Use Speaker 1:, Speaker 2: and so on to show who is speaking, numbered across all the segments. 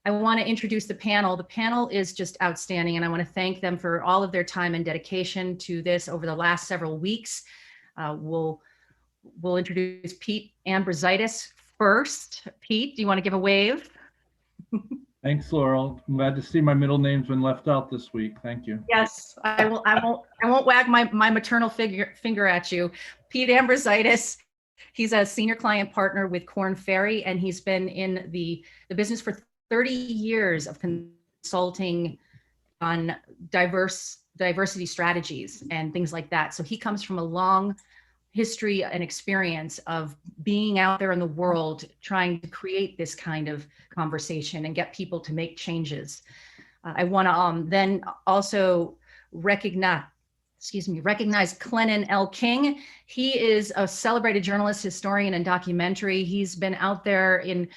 Speaker 1: I want to introduce the panel. The panel is just outstanding, and I want to thank them for all of their time and dedication to this over the last several weeks. We'll introduce Pete Ambrositis first. Pete, do you want to give a wave?
Speaker 2: Thanks, Laurel. I'm glad to see my middle name's been left out this week. Thank you.
Speaker 1: Yes, I won't wag my maternal finger at you. Pete Ambrositis, he's a senior client partner with Korn Ferry, and he's been in the business for 30 years of consulting on diversity strategies and things like that. So he comes from a long history and experience of being out there in the world, trying to create this kind of conversation and get people to make changes. I want to then also recognize Clennon L. King. He is a celebrated journalist, historian, and documentary. He's been out there in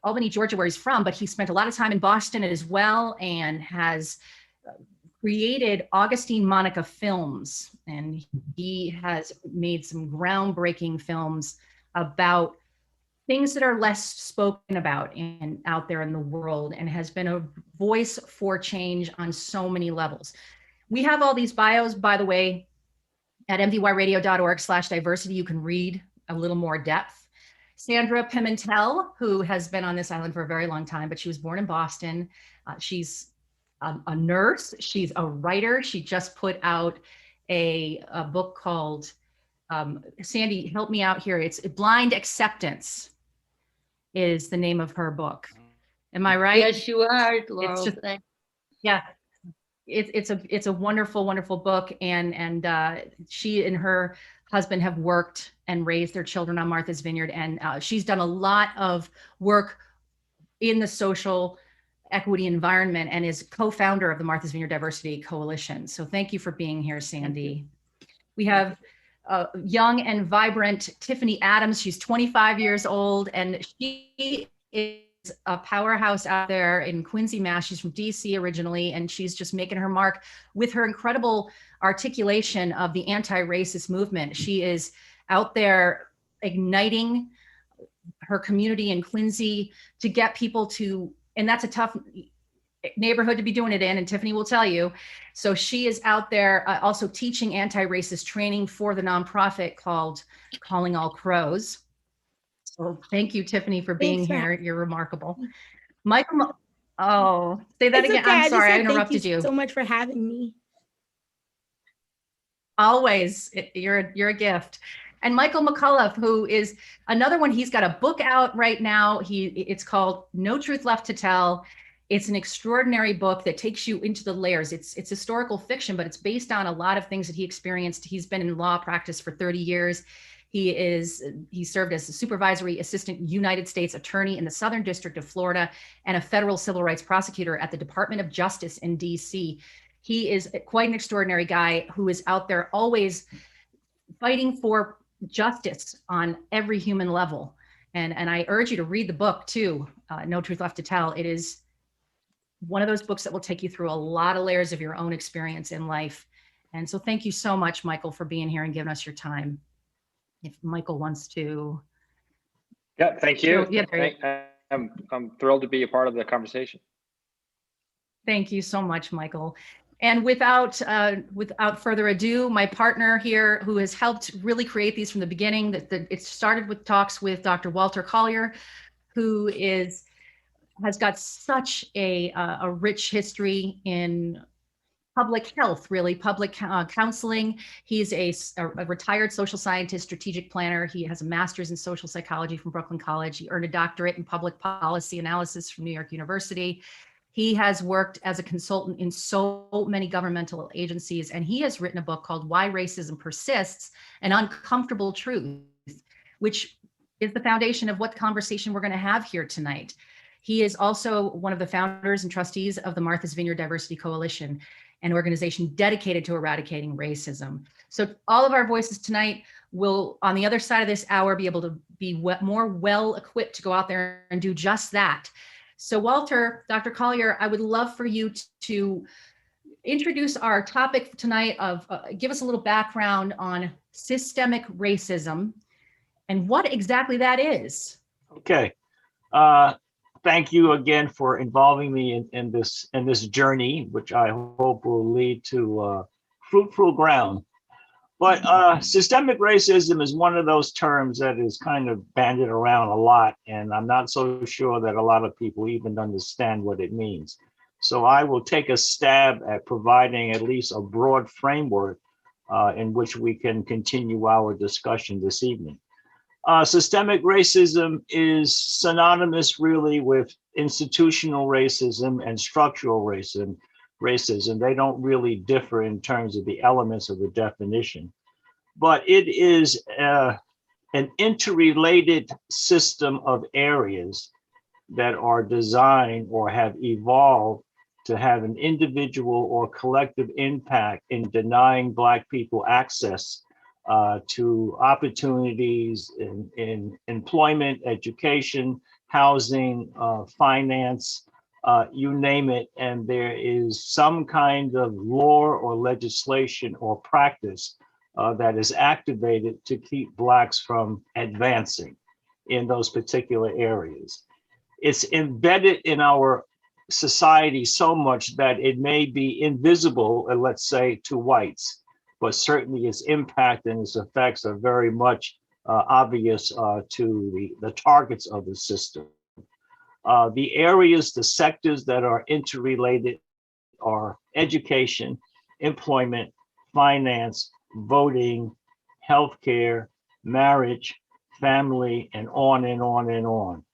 Speaker 1: Albany, Georgia, where he's from, but he spent a lot of time in Boston as well, and has created Augustine Monica Films. And he has made some groundbreaking films about things that are less spoken about out there in the world, and has been a voice for change on so many levels. We have all these bios, by the way, at mvyradio.org/diversity. You can read a little more depth. Sandra Pimentel, who has been on this island for a very long time, but she was born in Boston. She's a nurse. She's a writer. She just put out a book called, Sandy, help me out here. It's Blind Acceptance is the name of her book. Am I right?
Speaker 3: Yes, you are, Laurel.
Speaker 1: Yeah. It's a wonderful, wonderful book. And she and her husband have worked and raised their children on Martha's Vineyard. And she's done a lot of work in the social equity environment and is co-founder of the Martha's Vineyard Diversity Coalition. So thank you for being here, Sandy. We have young and vibrant Tiffany Adams. She's 25 years old, and she is a powerhouse out there in Quincy, Mass. She's from DC originally, and she's just making her mark with her incredible articulation of the anti-racist movement. She is out there igniting her community in Quincy to get people to, and that's a tough neighborhood to be doing it in, and Tiffany will tell you. So she is out there also teaching anti-racist training for the nonprofit called Calling All Crows. So thank you, Tiffany, for being here. You're remarkable. Michael, oh, say that again.
Speaker 4: Okay.
Speaker 1: I'm sorry, I interrupted
Speaker 4: Thank you so much for having me.
Speaker 1: Always, you're a gift. And Michael McCullough, who is another one. He's got a book out right now. It's called No Truth Left to Tell. It's an extraordinary book that takes you into the layers. It's historical fiction, but it's based on a lot of things that he experienced. He's been in law practice for 30 years. He served as a supervisory assistant United States attorney in the Southern District of Florida and a federal civil rights prosecutor at the Department of Justice in DC. He is quite an extraordinary guy who is out there always fighting for justice on every human level. And I urge you to read the book too, No Truth Left to Tell. It is one of those books that will take you through a lot of layers of your own experience in life. And so thank you so much, Michael, for being here and giving us your time. If Michael wants to.
Speaker 5: Yeah, thank you.
Speaker 1: Yeah,
Speaker 5: I'm thrilled to be a part of the conversation.
Speaker 1: Thank you so much, Michael. And without further ado, my partner here, who has helped really create these from the beginning, it started with talks with Dr. Walter Collier, who has got such a rich history in public health, really, public counseling. He's a retired social scientist, strategic planner. He has a master's in social psychology from Brooklyn College. He earned a doctorate in public policy analysis from New York University. He has worked as a consultant in so many governmental agencies, and he has written a book called Why Racism Persists, An Uncomfortable Truth, which is the foundation of what conversation we're going to have here tonight. He is also one of the founders and trustees of the Martha's Vineyard Diversity Coalition, an organization dedicated to eradicating racism. So all of our voices tonight will, on the other side of this hour, be able to be more well-equipped to go out there and do just that. So Walter, Dr. Collier, I would love for you to introduce our topic tonight of, give us a little background on systemic racism and what exactly that is.
Speaker 6: Okay.
Speaker 3: thank you again for involving me in this journey, which I hope will lead to fruitful ground. But systemic racism is one of those terms that is kind of bandied around a lot, and I'm not so sure that a lot of people even understand what it means. So I will take a stab at providing at least a broad framework in which we can continue our discussion this evening. Systemic racism is synonymous really with institutional racism and structural racism. They don't really differ in terms of the elements of the definition, but it is an interrelated system of areas that are designed or have evolved to have an individual or collective impact in denying Black people access to opportunities in employment, education, housing, finance, you name it. And there is some kind of law or legislation or practice that is activated to keep Blacks from advancing in those particular areas. It's embedded in our society so much that it may be invisible, let's say, to whites, but certainly its impact and its effects are very much obvious to the targets of the system. The areas, the sectors that are interrelated are education, employment, finance, voting, healthcare, marriage, family, and on and on and on.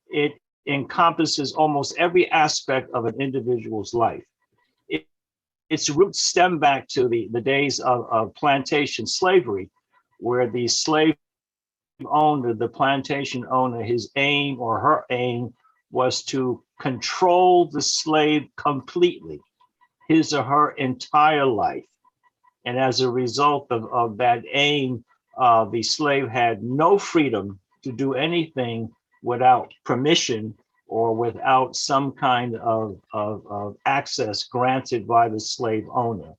Speaker 3: It encompasses almost every aspect of an individual's life. Its roots stem back to the days of plantation slavery, where the slave owner, the plantation owner, his aim or her aim was to control the slave completely, his or her entire life. And as a result of that aim, the slave had no freedom to do anything without permission or without some kind of access granted by the slave owner.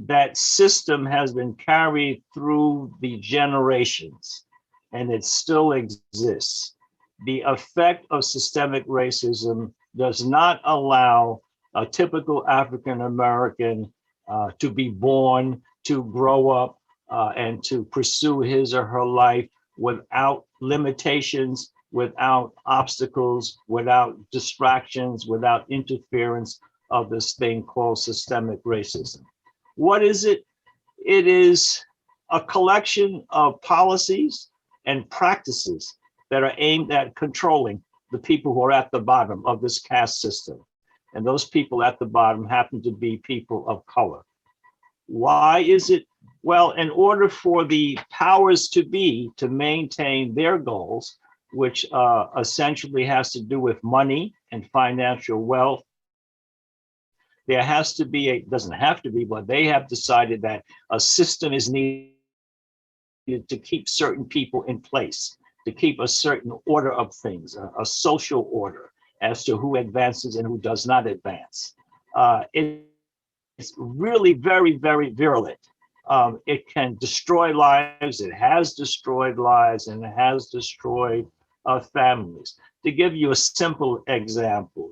Speaker 3: That system has been carried through the generations, and it still exists. The effect of systemic racism does not allow a typical African American to be born, to grow up, and to pursue his or her life without limitations, without obstacles, without distractions, without interference of this thing called systemic racism. What is it? It is a collection of policies and practices that are aimed at controlling the people who are at the bottom of this caste system. And those people at the bottom happen to be people of color. Why is it? Well, in order for the powers to be to maintain their goals, which essentially has to do with money and financial wealth, there has to be doesn't have to be, but they have decided that a system is needed to keep certain people in place, to keep a certain order of things, a social order as to who advances and who does not advance. It's really very, very virulent. It can destroy lives, it has destroyed lives, and it has destroyed families. To give you a simple example,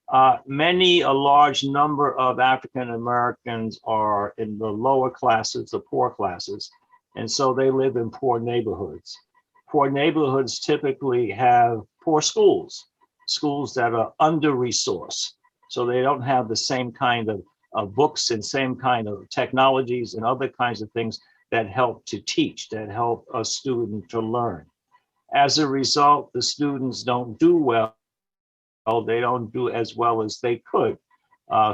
Speaker 3: a large number of African Americans are in the lower classes, the poor classes, and so they live in poor neighborhoods. Poor neighborhoods typically have poor schools, schools that are under-resourced, so they don't have the same kind of books and same kind of technologies and other kinds of things that help to teach, that help a student to learn. As a result, the students don't do well. They don't do as well as they could.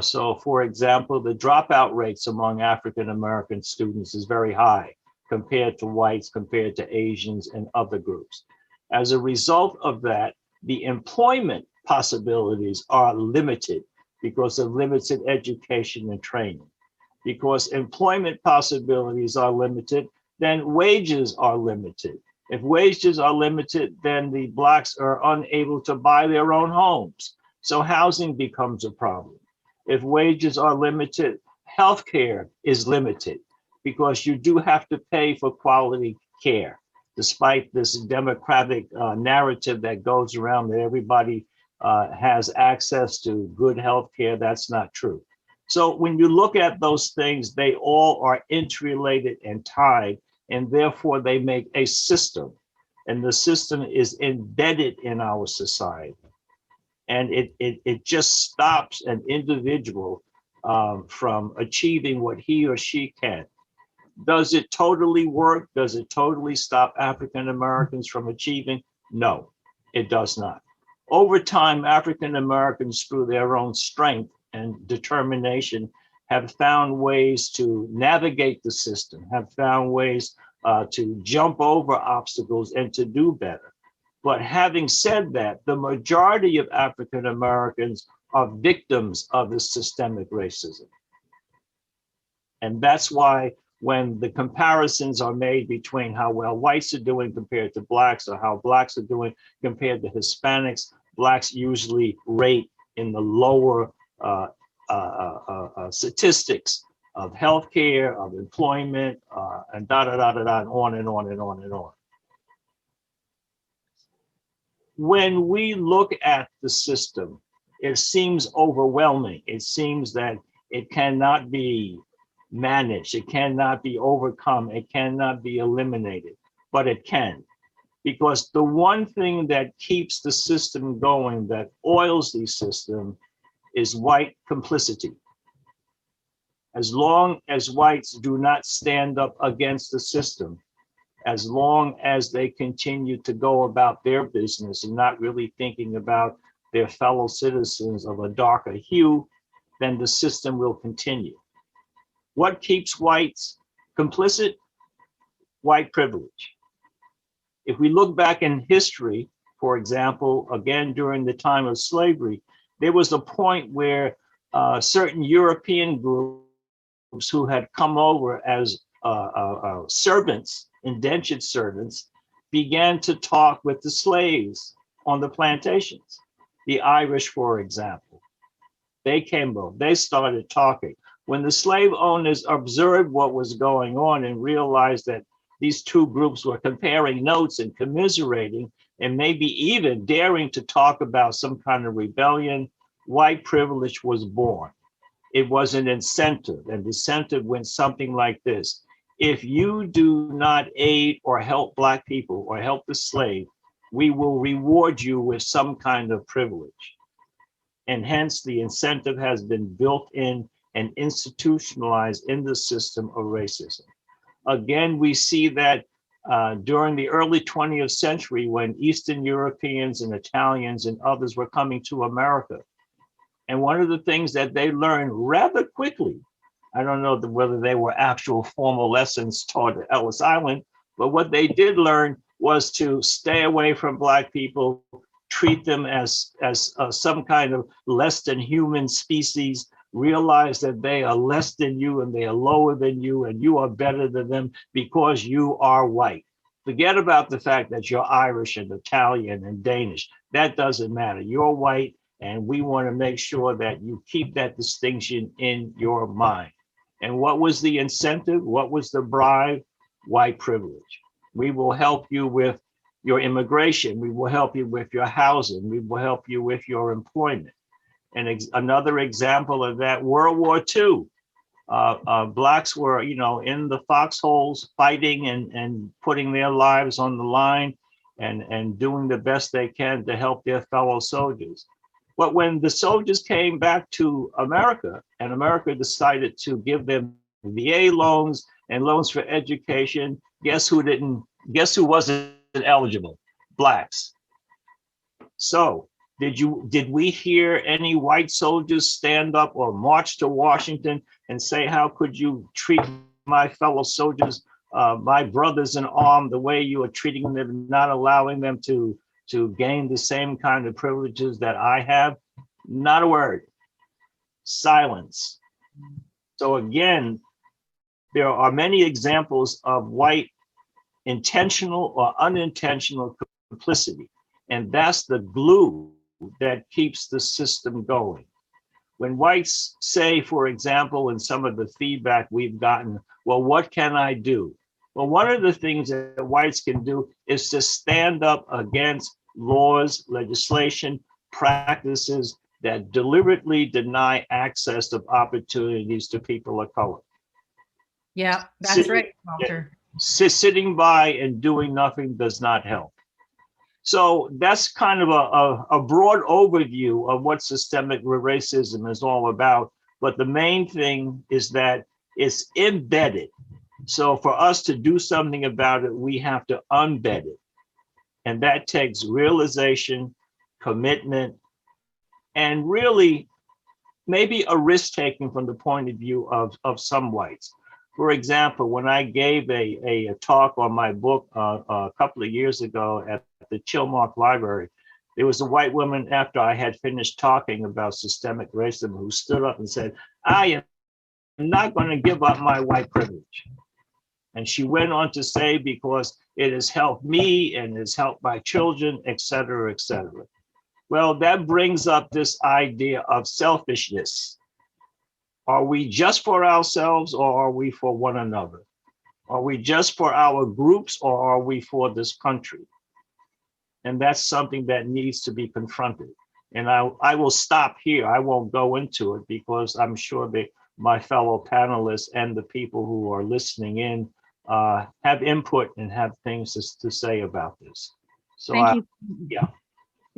Speaker 3: So for example, the dropout rates among African American students is very high compared to whites, compared to Asians and other groups. As a result of that, the employment possibilities are limited because of limited education and training. Because employment possibilities are limited, then wages are limited. If wages are limited, then the Blacks are unable to buy their own homes. So housing becomes a problem. If wages are limited, healthcare is limited because you do have to pay for quality care, despite this democratic narrative that goes around that everybody has access to good health care. That's not true. So when you look at those things, they all are interrelated and tied, and therefore they make a system. And the system is embedded in our society. And it just stops an individual from achieving what he or she can. Does it totally work? Does it totally stop African Americans from achieving? No, it does not. Over time, African Americans, through their own strength and determination, have found ways to navigate the system, have found ways to jump over obstacles and to do better. But having said that, the majority of African Americans are victims of this systemic racism. And that's why when the comparisons are made between how well whites are doing compared to blacks, or how blacks are doing compared to Hispanics, blacks usually rate in the lower statistics of healthcare, of employment, and and on and on and on and on. When we look at the system, it seems overwhelming. It seems that it cannot be managed, it cannot be overcome, it cannot be eliminated, but it can. Because the one thing that keeps the system going, that oils the system, is white complicity. As long as whites do not stand up against the system, as long as they continue to go about their business and not really thinking about their fellow citizens of a darker hue, then the system will continue. What keeps whites complicit? White privilege. If we look back in history, for example, again, during the time of slavery, there was a point where certain European groups who had come over as servants, indentured servants, began to talk with the slaves on the plantations. The Irish, for example, they came over, they started talking. When the slave owners observed what was going on and realized that these two groups were comparing notes and commiserating, and maybe even daring to talk about some kind of rebellion, white privilege was born. It was an incentive, and the incentive went something like this. If you do not aid or help Black people or help the slave, we will reward you with some kind of privilege. And hence the incentive has been built in and institutionalized in the system of racism. Again, we see that during the early 20th century, when Eastern Europeans and Italians and others were coming to America. And one of the things that they learned rather quickly, I don't know whether they were actual formal lessons taught at Ellis Island, but what they did learn was to stay away from Black people, treat them as some kind of less than human species, realize that they are less than you and they are lower than you and you are better than them because you are white. Forget about the fact that you're Irish and Italian and Danish. That doesn't matter. You're white, and we want to make sure that you keep that distinction in your mind. And what was the incentive? What was the bribe? White privilege. We will help you with your immigration. We will help you with your housing. We will help you with your employment. And another example of that, World War II. Blacks were, in the foxholes fighting and putting their lives on the line and doing the best they can to help their fellow soldiers. But when the soldiers came back to America and America decided to give them VA loans and loans for education, guess who wasn't eligible? Blacks. So did we hear any white soldiers stand up or march to Washington and say, how could you treat my fellow soldiers, my brothers in arms, the way you are treating them, not allowing them to gain the same kind of privileges that I have? Not a word. Silence. So again, there are many examples of white intentional or unintentional complicity, and that's the glue that keeps the system going. When whites say, for example, in some of the feedback we've gotten, well, what can I do? Well, one of the things that whites can do is to stand up against laws, legislation, practices that deliberately deny access of opportunities to people of color.
Speaker 1: Yeah, that's
Speaker 3: Sitting-
Speaker 1: right, Walter.
Speaker 3: Sitting by and doing nothing does not help. So that's kind of a broad overview of what systemic racism is all about. But the main thing is that it's embedded. So for us to do something about it, we have to embed it. And that takes realization, commitment, and really maybe a risk taking from the point of view of some whites. For example, when I gave a talk on my book a couple of years ago at the Chilmark Library, there was a white woman after I had finished talking about systemic racism who stood up and said, I am not going to give up my white privilege. And she went on to say, because it has helped me and has helped my children, et cetera, et cetera. Well, that brings up this idea of selfishness. Are we just for ourselves or are we for one another? Are we just for our groups or are we for this country? And that's something that needs to be confronted. And I will stop here. I won't go into it because I'm sure that my fellow panelists and the people who are listening in have input and have things to say about this. So
Speaker 1: Thank you.
Speaker 3: Yeah.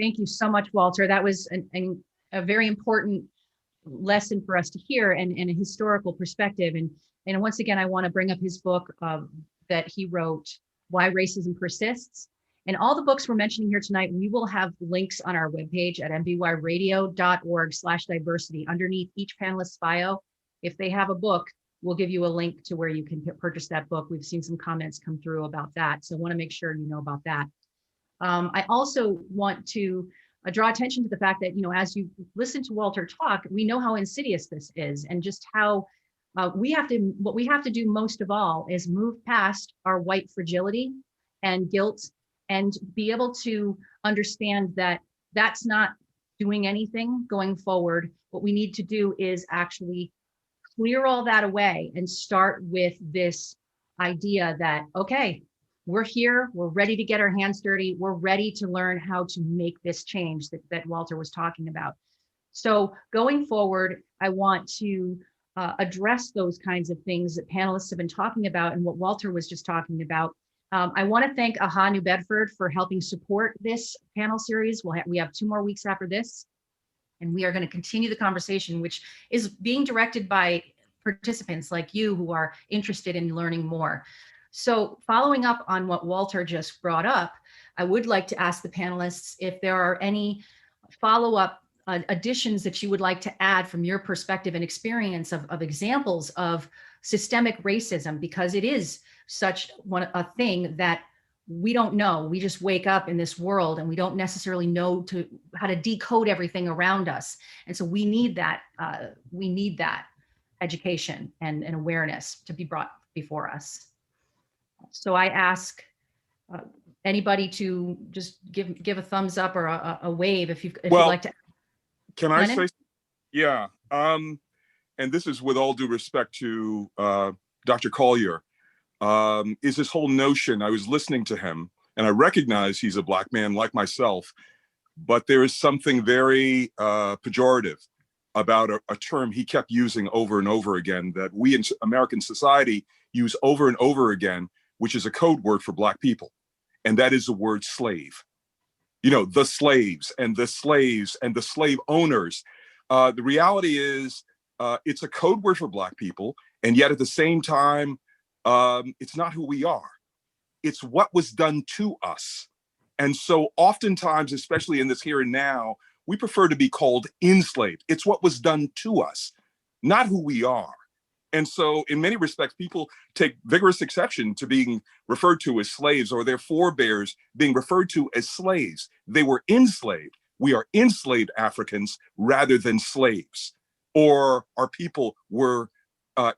Speaker 1: Thank you so much, Walter. That was a very important lesson for us to hear and a historical perspective. And once again, I want to bring up his book that he wrote, Why Racism Persists. And all the books we're mentioning here tonight, we will have links on our webpage at mvyradio.org/diversity. Underneath each panelist's bio, if they have a book, we'll give you a link to where you can purchase that book. We've seen some comments come through about that. So I want to make sure you know about that. I also want to draw attention to the fact that, as you listen to Walter talk, we know how insidious this is and just how what we have to do most of all is move past our white fragility and guilt and be able to understand that that's not doing anything going forward. What we need to do is actually clear all that away and start with this idea that, okay, we're here, we're ready to get our hands dirty, we're ready to learn how to make this change that Walter was talking about. So going forward, I want to address those kinds of things that panelists have been talking about and what Walter was just talking about. I want to thank AHA New Bedford for helping support this panel series. We have 2 more weeks after this, and we are going to continue the conversation, which is being directed by participants like you who are interested in learning more. So following up on what Walter just brought up, I would like to ask the panelists if there are any follow-up additions that you would like to add from your perspective and experience of examples of systemic racism, because it is such a thing that we don't know. We just wake up in this world and we don't necessarily know how to decode everything around us. And so we need that education and awareness to be brought before us. So I ask anybody to just give a thumbs up or a wave if you'd like to.
Speaker 4: Can I
Speaker 1: Lennon?
Speaker 4: say? Yeah. And this is with all due respect to Dr. Collier, is this whole notion, I was listening to him and I recognize he's a Black man like myself, but there is something very pejorative about a term he kept using over and over again that we in American society use over and over again, which is a code word for Black people. And that is the word slave. The slaves and the slaves and the slave owners. The reality is it's a code word for Black people. And yet at the same time, it's not who we are. It's what was done to us. And so oftentimes, especially in this here and now, we prefer to be called enslaved. It's what was done to us, not who we are. And so in many respects, people take vigorous exception to being referred to as slaves or their forebears being referred to as slaves. They were enslaved. We are enslaved Africans rather than slaves. Or our people were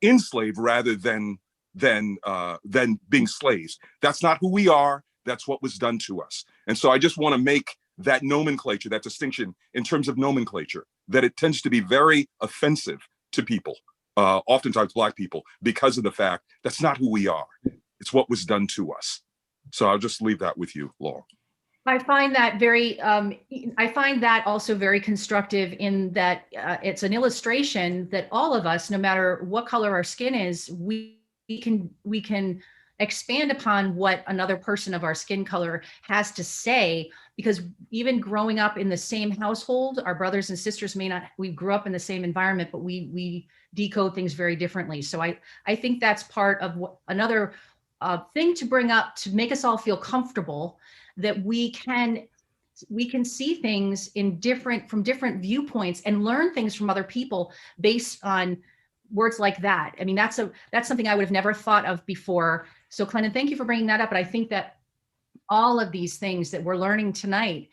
Speaker 4: enslaved rather than being slaves. That's not who we are. That's what was done to us. And so I just want to make that nomenclature, that distinction in terms of nomenclature, that it tends to be very offensive to people. Oftentimes Black people, because of the fact that's not who we are. It's what was done to us. So I'll just leave that with you, Laurel.
Speaker 1: I find that I find that also very constructive in that it's an illustration that all of us, no matter what color our skin is, we can expand upon what another person of our skin color has to say, because even growing up in the same household, our brothers and sisters may not, we grew up in the same environment, but we decode things very differently. So I think that's part of another thing to bring up to make us all feel comfortable that we can see things from different viewpoints and learn things from other people based on words like that. I mean, that's something I would have never thought of before. So Clennon, thank you for bringing that up. But I think that all of these things that we're learning tonight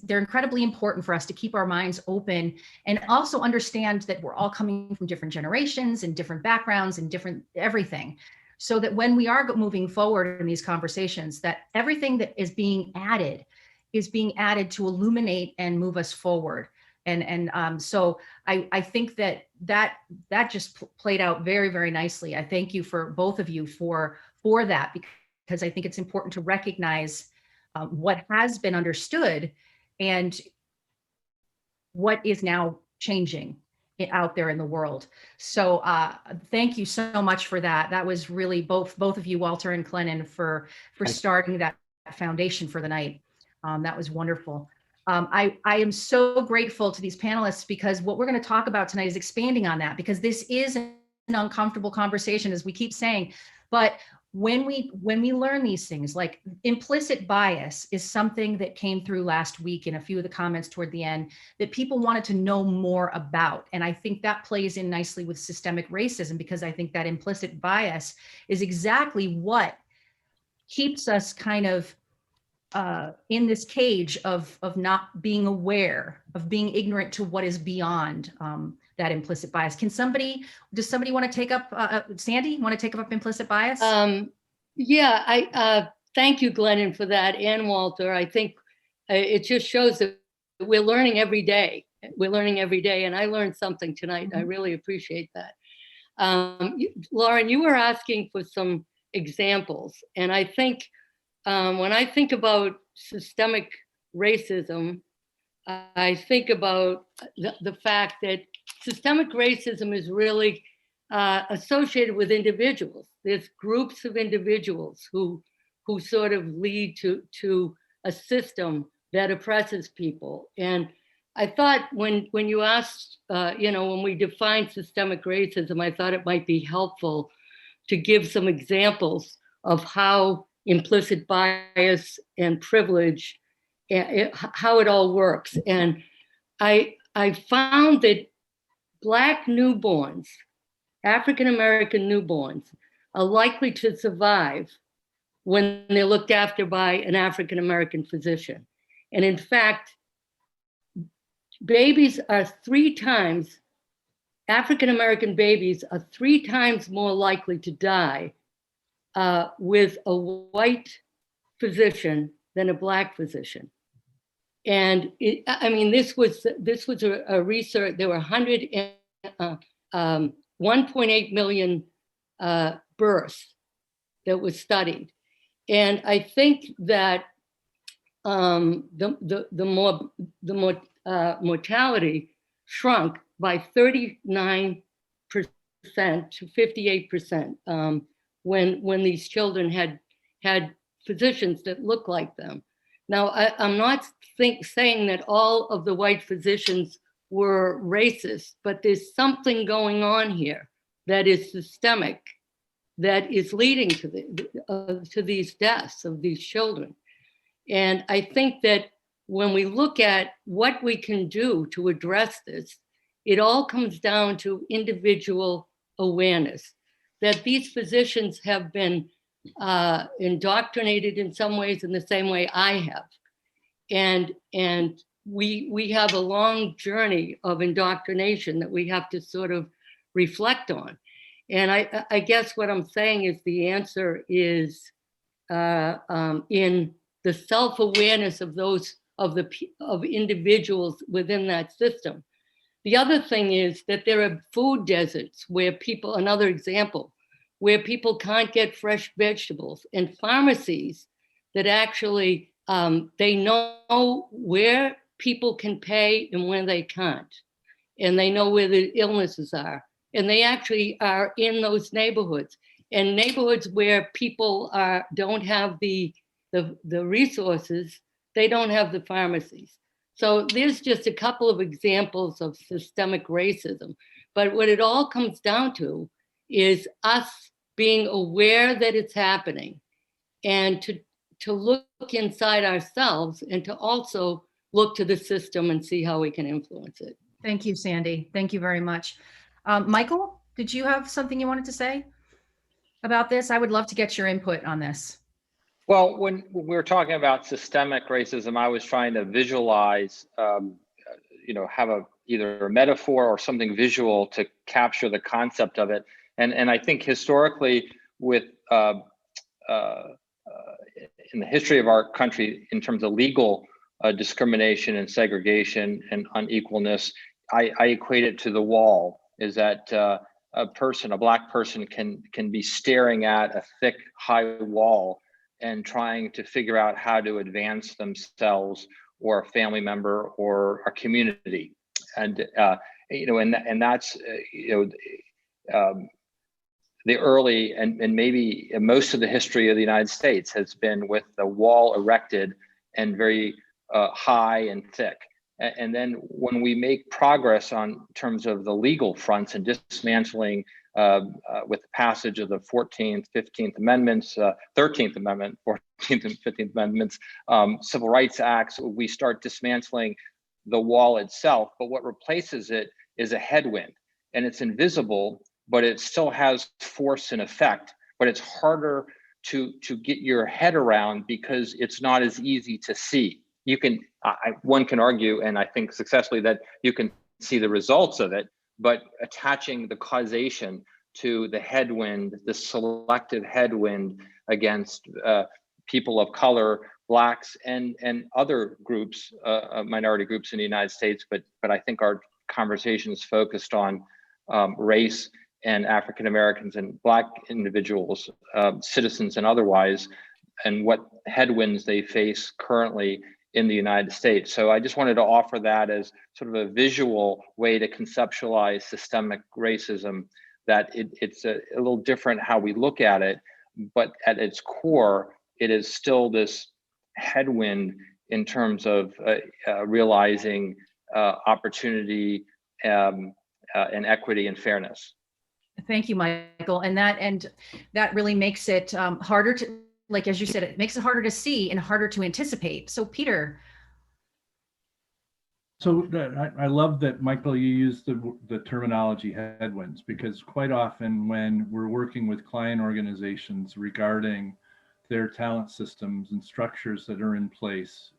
Speaker 1: they're incredibly important for us to keep our minds open and also understand that we're all coming from different generations and different backgrounds and different everything. So that when we are moving forward in these conversations, that everything that is being added to illuminate and move us forward. So I think that just played out very, very nicely. I thank you for both of you for that, because I think it's important to recognize what has been understood and what is now changing out there in the world. So thank you so much for that. That was really both of you, Walter and Clennon, for starting that foundation for the night. That was wonderful. I am so grateful to these panelists, because what we're going to talk about tonight is expanding on that, because this is an uncomfortable conversation, as we keep saying. But when we learn these things, like implicit bias is something that came through last week in a few of the comments toward the end that people wanted to know more about. And I think that plays in nicely with systemic racism, because I think that implicit bias is exactly what keeps us kind of in this cage of not being aware, of being ignorant to what is beyond that implicit bias. Does somebody want to take up, Sandy, want to take up implicit bias?
Speaker 6: Yeah, I thank you, Glennon, for that, and Walter. I think it just shows that we're learning every day. We're learning every day, and I learned something tonight. I really appreciate that. Lauren, you were asking for some examples, and I think when I think about systemic racism, I think about the fact that systemic racism is really associated with individuals. There's groups of individuals who sort of lead to a system that oppresses people. And I thought when you asked, when we define systemic racism, I thought it might be helpful to give some examples of how implicit bias and privilege, how it all works. And I found that Black newborns, African-American newborns, are likely to survive when they're looked after by an African-American physician. And in fact, African-American babies are 3 times more likely to die with a white physician than a Black physician. And this was a research. There were 1.8 million births that was studied, and I think that the mortality shrunk by 39% to 58% when these children had physicians that looked like them. Now, I'm not saying that all of the white physicians were racist, but there's something going on here that is systemic, that is leading to these deaths of these children. And I think that when we look at what we can do to address this, it all comes down to individual awareness, that these physicians have been indoctrinated in some ways in the same way I have. And we have a long journey of indoctrination that we have to sort of reflect on. And I guess what I'm saying is the answer is in the self-awareness of individuals within that system. The other thing is that there are food deserts where another example, where people can't get fresh vegetables, and pharmacies that actually They know where people can pay and when they can't. And they know where the illnesses are. And they actually are in those neighborhoods. And neighborhoods where people don't have the resources, they don't have the pharmacies. So there's just a couple of examples of systemic racism. But what it all comes down to is us being aware that it's happening, and to look inside ourselves, and to also look to the system and see how we can influence it.
Speaker 1: Thank you, Sandy. Thank you very much. Michael, did you have something you wanted to say about this? I would love to get your input on this.
Speaker 5: Well, when we were talking about systemic racism, I was trying to visualize, have either a metaphor or something visual to capture the concept of it. And I think historically, with in the history of our country, in terms of legal discrimination and segregation and unequalness, I equate it to the wall. Is that a Black person can be staring at a thick, high wall and trying to figure out how to advance themselves or a family member or a community. And that's the early and maybe most of the history of the United States has been with the wall erected and very high and thick. And then when we make progress on terms of the legal fronts and dismantling with the passage of the 14th, 15th Amendments, 13th Amendment, 14th and 15th Amendments, Civil Rights Acts, we start dismantling the wall itself. But what replaces it is a headwind, and it's invisible, but it still has force and effect, but it's harder to get your head around because it's not as easy to see. You can, one can argue, and I think successfully, that you can see the results of it, but attaching the causation to the headwind, the selective headwind against people of color, Blacks, and other groups, minority groups in the United States, but I think our conversation is focused on race and African Americans and Black individuals, citizens and otherwise, and what headwinds they face currently in the United States. So I just wanted to offer that as sort of a visual way to conceptualize systemic racism, that it's a little different how we look at it, but at its core, it is still this headwind in terms of realizing opportunity and equity and fairness.
Speaker 1: Thank you, Michael. And that really makes it harder to, like, as you said, it makes it harder to see and harder to anticipate. So Peter.
Speaker 2: So I love that, Michael, you used the terminology headwinds, because quite often when we're working with client organizations regarding their talent systems and structures that are in place,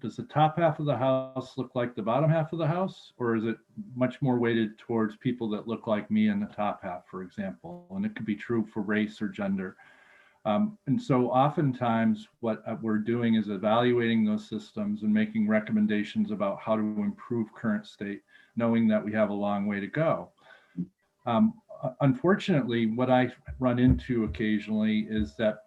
Speaker 2: does the top half of the house look like the bottom half of the house, or is it much more weighted towards people that look like me in the top half, for example? And it could be true for race or gender. And so oftentimes what we're doing is evaluating those systems and making recommendations about how to improve current state, knowing that we have a long way to go. Unfortunately, what I run into occasionally is that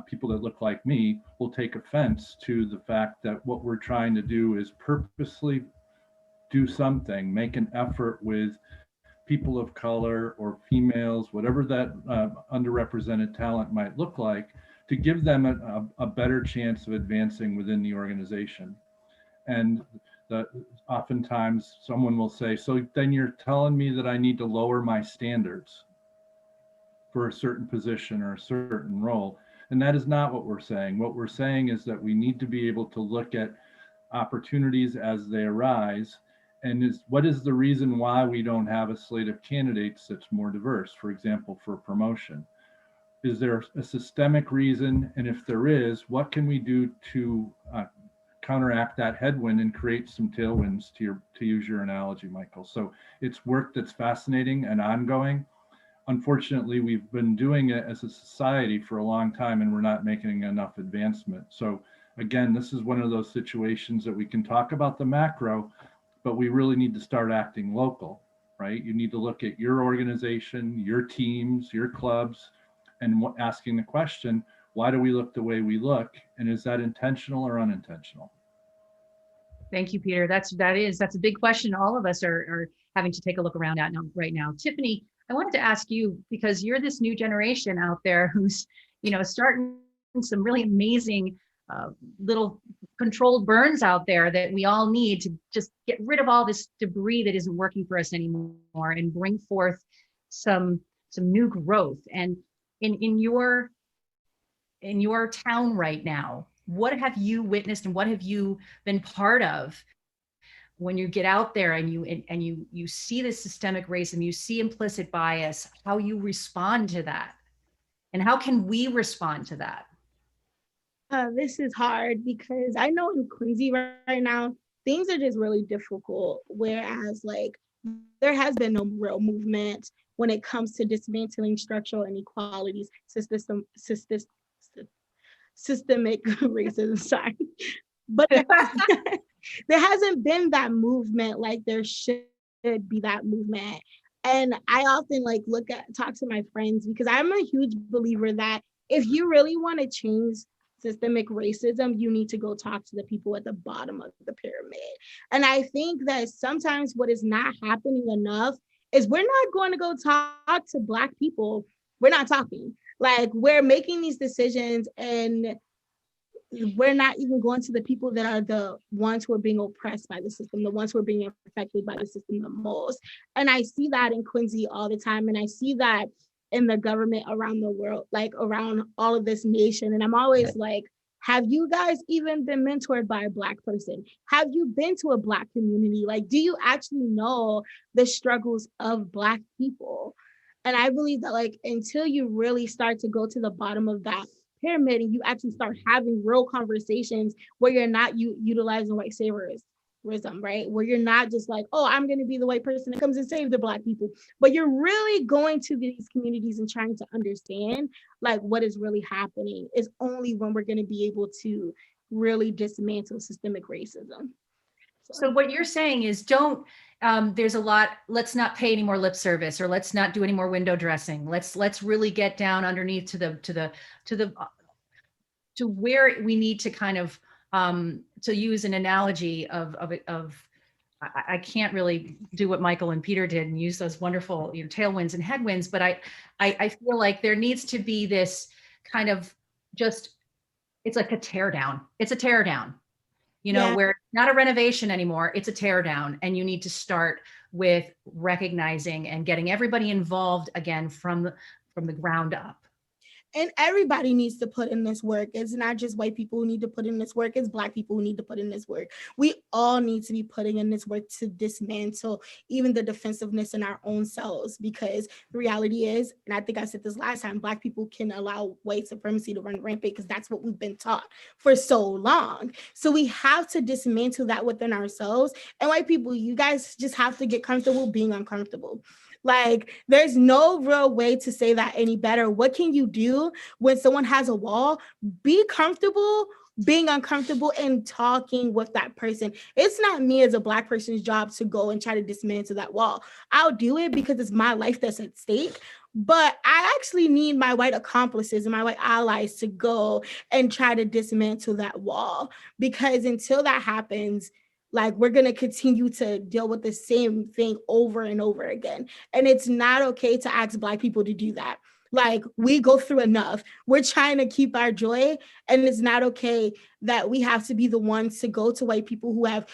Speaker 2: people that look like me will take offense to the fact that what we're trying to do is purposely do something, make an effort with people of color or females, whatever that underrepresented talent might look like, to give them a better chance of advancing within the organization. And oftentimes someone will say, so then you're telling me that I need to lower my standards for a certain position or a certain role. And that is not what we're saying. What we're saying is that we need to be able to look at opportunities as they arise. And what is the reason why we don't have a slate of candidates that's more diverse, for example, for promotion? Is there a systemic reason? And if there is, what can we do to counteract that headwind and create some tailwinds, to use your analogy, Michael? So it's work that's fascinating and ongoing. Unfortunately, we've been doing it as a society for a long time, and we're not making enough advancement. So again, this is one of those situations that we can talk about the macro, but we really need to start acting local, right? You need to look at your organization, your teams, your clubs, and asking the question, Why do we look the way we look? And is that intentional or unintentional?
Speaker 1: Thank you, Peter. That's a big question all of us are having to take a look around at now, right now. Tiffany, I wanted to ask you, because you're this new generation out there who's, starting some really amazing little controlled burns out there that we all need to just get rid of all this debris that isn't working for us anymore and bring forth some new growth. And in your town right now, what have you witnessed and what have you been part of when you get out there and you see the systemic racism, you see implicit bias, how you respond to that? And how can we respond to that?
Speaker 7: This is hard because I know in Quincy right now, things are just really difficult. Whereas there has been no real movement when it comes to dismantling structural inequalities, systemic racism, sorry. But there hasn't been that movement like there should be that movement. And I often talk to my friends because I'm a huge believer that if you really want to change systemic racism, you need to go talk to the people at the bottom of the pyramid. And I think that sometimes what is not happening enough is we're not going to go talk to Black people. We're not talking. We're making these decisions and we're not even going to the people that are the ones who are being oppressed by the system, the ones who are being affected by the system the most. And I see that in Quincy all the time. And I see that in the government around the world, around all of this nation. And I'm always like, have you guys even been mentored by a Black person? Have you been to a Black community? Do you actually know the struggles of Black people? And I believe that until you really start to go to the bottom of that pyramid and you actually start having real conversations where you're not utilizing white saviorism, right? Where you're not just oh, I'm going to be the white person that comes and save the Black people, but you're really going to these communities and trying to understand what is really happening is only when we're going to be able to really dismantle systemic racism.
Speaker 1: So what you're saying is there's a lot, let's not pay any more lip service, or let's not do any more window dressing. Let's really get down underneath to where we need to kind of, to use an analogy of I can't really do what Michael and Peter did and use those wonderful tailwinds and headwinds, but I feel like there needs to be this kind of it's like a tear down. It's a tear down. Where it's not a renovation anymore, it's a tear down. And you need to start with recognizing and getting everybody involved again from the ground up.
Speaker 7: And everybody needs to put in this work. It's not just white people who need to put in this work. It's Black people who need to put in this work. We all need to be putting in this work to dismantle even the defensiveness in our own selves. Because the reality is, and I think I said this last time, Black people can allow white supremacy to run rampant because that's what we've been taught for so long. So we have to dismantle that within ourselves. And white people, you guys just have to get comfortable being uncomfortable. There's no real way to say that any better. What can you do when someone has a wall? Be comfortable being uncomfortable and talking with that person. It's not me as a Black person's job to go and try to dismantle that wall. I'll do it because it's my life that's at stake. But I actually need my white accomplices and my white allies to go and try to dismantle that wall. Because until that happens, we're going to continue to deal with the same thing over and over again. And it's not okay to ask Black people to do that. We go through enough. We're trying to keep our joy. And it's not okay that we have to be the ones to go to white people who have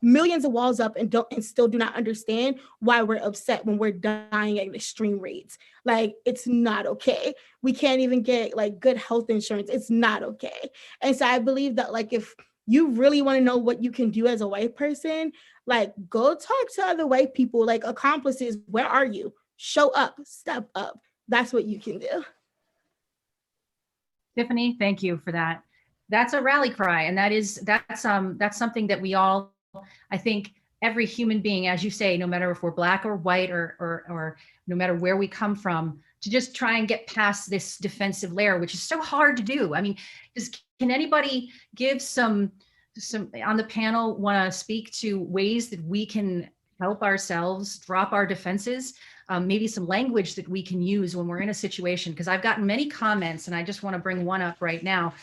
Speaker 7: millions of walls up and still do not understand why we're upset when we're dying at extreme rates. It's not okay. We can't even get good health insurance. It's not okay. And so I believe that if you really want to know what you can do as a white person, go talk to other white people, accomplices. Where are you? Show up, step up. That's what you can do.
Speaker 1: Tiffany, thank you for that. That's a rally cry. And that's something that we all, I think every human being, as you say, no matter if we're Black or white or no matter where we come from, to just try and get past this defensive layer, which is so hard to do. I mean, can anybody give some on the panel want to speak to ways that we can help ourselves drop our defenses, maybe some language that we can use when we're in a situation. Because I've gotten many comments, and I just want to bring one up right now,